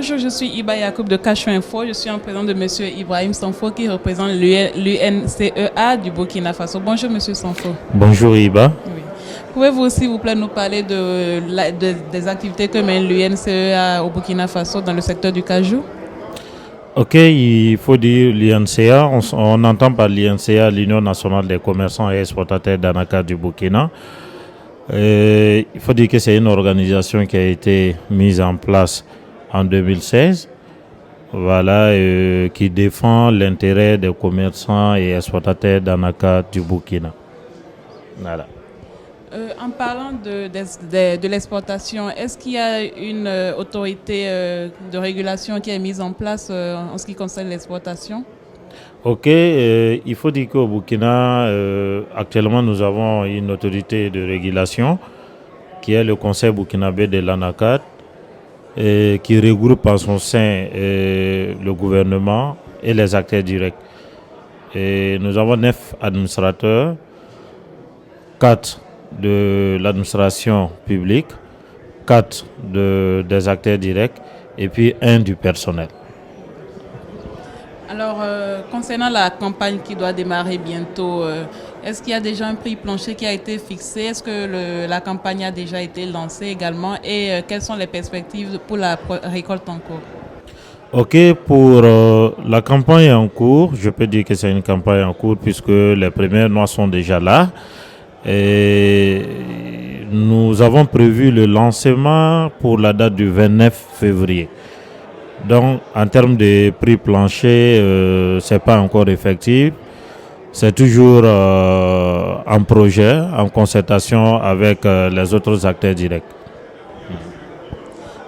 Bonjour, je suis Iba Yacoub de Cachou Info. Je suis en présence de M. Ibrahim Sanfo qui représente l'UNCEA du Burkina Faso. Bonjour M. Sanfo. Bonjour Iba. Oui. Pouvez-vous s'il vous plaît nous parler des activités que mène l'UNCEA au Burkina Faso dans le secteur du cajou? Ok, il faut dire l'UNCA. On entend par l'UNCA l'Union nationale des commerçants et exportateurs d'anacarde du Burkina. Il faut dire que c'est une organisation qui a été mise en place en 2016, voilà, qui défend l'intérêt des commerçants et exportateurs d'anacarde du Burkina. Voilà. En parlant de l'exportation, est-ce qu'il y a une autorité de régulation qui est mise en place en ce qui concerne l'exportation? Ok, il faut dire qu'au Burkina, actuellement, nous avons une autorité de régulation qui est le Conseil burkinabé de l'anacarde, qui regroupe en son sein le gouvernement et les acteurs directs. Et nous avons 9 administrateurs, 4 de l'administration publique, 4 des acteurs directs et puis 1 du personnel. Alors, concernant la campagne qui doit démarrer bientôt, est-ce qu'il y a déjà un prix plancher qui a été fixé? Est-ce que la campagne a déjà été lancée également? Et quelles sont les perspectives pour la récolte en cours? Ok, pour la campagne en cours, je peux dire que c'est une campagne en cours puisque les premières noix sont déjà là. Et nous avons prévu le lancement pour la date du 29 février. Donc, en termes de prix plancher, ce n'est pas encore effectif. C'est toujours en projet, en concertation avec les autres acteurs directs.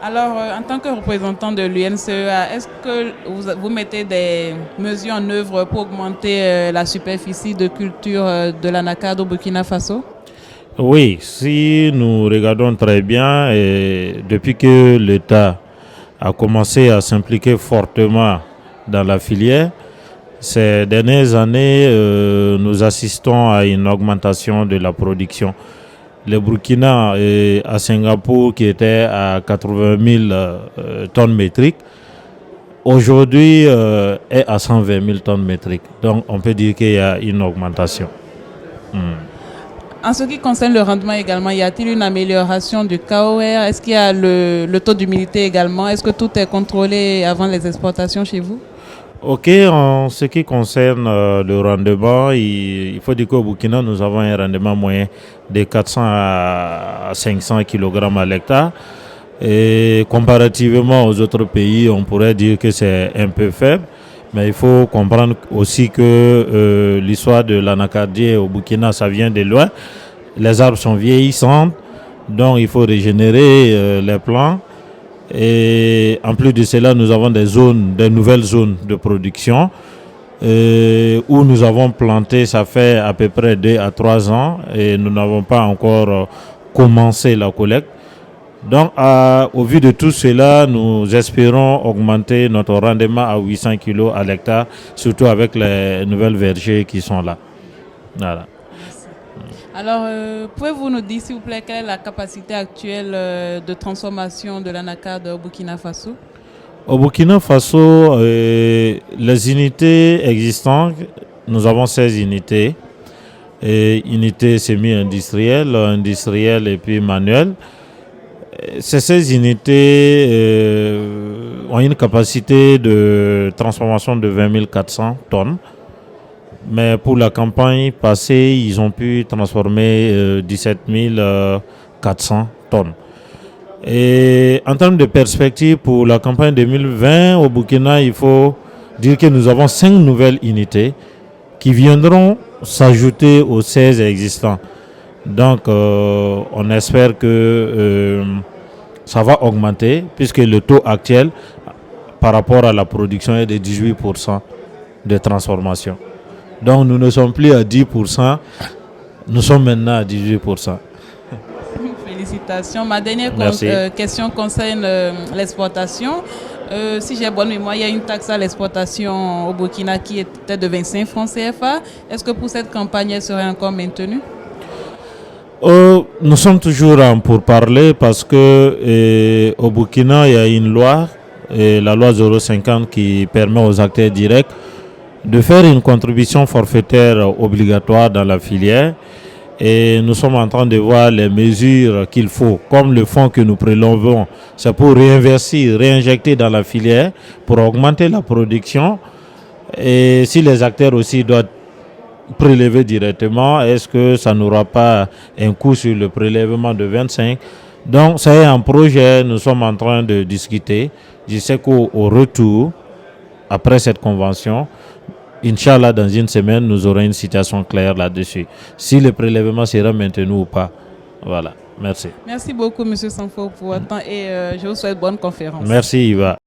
Alors, en tant que représentant de l'UNCEA, est-ce que vous mettez des mesures en œuvre pour augmenter la superficie de culture de l'anacarde au Burkina Faso? Oui, si nous regardons très bien, et depuis que l'État a commencé à s'impliquer fortement dans la filière, ces dernières années, nous assistons à une augmentation de la production. Le Burkina à Singapour, qui était à 80 000 tonnes métriques, aujourd'hui est à 120 000 tonnes métriques. Donc on peut dire qu'il y a une augmentation. En ce qui concerne le rendement également, y a-t-il une amélioration du KOR? Est-ce qu'il y a le taux d'humidité également? Est-ce que tout est contrôlé avant les exportations chez vous? Ok, en ce qui concerne le rendement, il faut dire qu'au Burkina, nous avons un rendement moyen de 400 à 500 kg à l'hectare. Et comparativement aux autres pays, on pourrait dire que c'est un peu faible. Mais il faut comprendre aussi que l'histoire de l'anacardier au Burkina, ça vient de loin. Les arbres sont vieillissants, donc il faut régénérer les plants. Et en plus de cela, nous avons des nouvelles zones de production où nous avons planté, ça fait à peu près 2 à 3 ans et nous n'avons pas encore commencé la collecte. Donc, au vu de tout cela, nous espérons augmenter notre rendement à 800 kg à l'hectare, surtout avec les nouvelles vergers qui sont là. Voilà. Alors, pouvez-vous nous dire, s'il vous plaît, quelle est la capacité actuelle de transformation de l'anacarde au Burkina Faso? Au Burkina Faso, les unités existantes, nous avons 16 unités. Unités semi-industrielles, industrielles et puis manuelles. Ces unités ont une capacité de transformation de 20 400 tonnes. Mais pour la campagne passée, ils ont pu transformer 17 400 tonnes. Et en termes de perspective pour la campagne 2020 au Burkina, il faut dire que nous avons 5 nouvelles unités qui viendront s'ajouter aux 16 existants. Donc, on espère que ça va augmenter puisque le taux actuel par rapport à la production est de 18% de transformation. Donc, nous ne sommes plus à 10%, nous sommes maintenant à 18%. Félicitations. Ma dernière question concerne l'exportation. Si j'ai bonne mémoire, il y a une taxe à l'exportation au Burkina qui était de 25 francs CFA. Est-ce que pour cette campagne, elle serait encore maintenue? Nous sommes toujours en pourparlers parce que au Burkina, il y a une loi et la loi 050 qui permet aux acteurs directs de faire une contribution forfaitaire obligatoire dans la filière. Et nous sommes en train de voir les mesures qu'il faut, comme le fonds que nous prélevons, c'est pour réinjecter dans la filière, pour augmenter la production. Et si les acteurs aussi doivent prélever directement, est-ce que ça n'aura pas un coût sur le prélèvement de 25? Donc c'est un projet, nous sommes en train de discuter. Je sais qu'au retour, après cette convention, Inch'Allah, dans une semaine, nous aurons une situation claire là-dessus. Si le prélèvement sera maintenu ou pas. Voilà. Merci. Merci beaucoup, M. Sanfo, pour votre temps et je vous souhaite bonne conférence. Merci, Yva.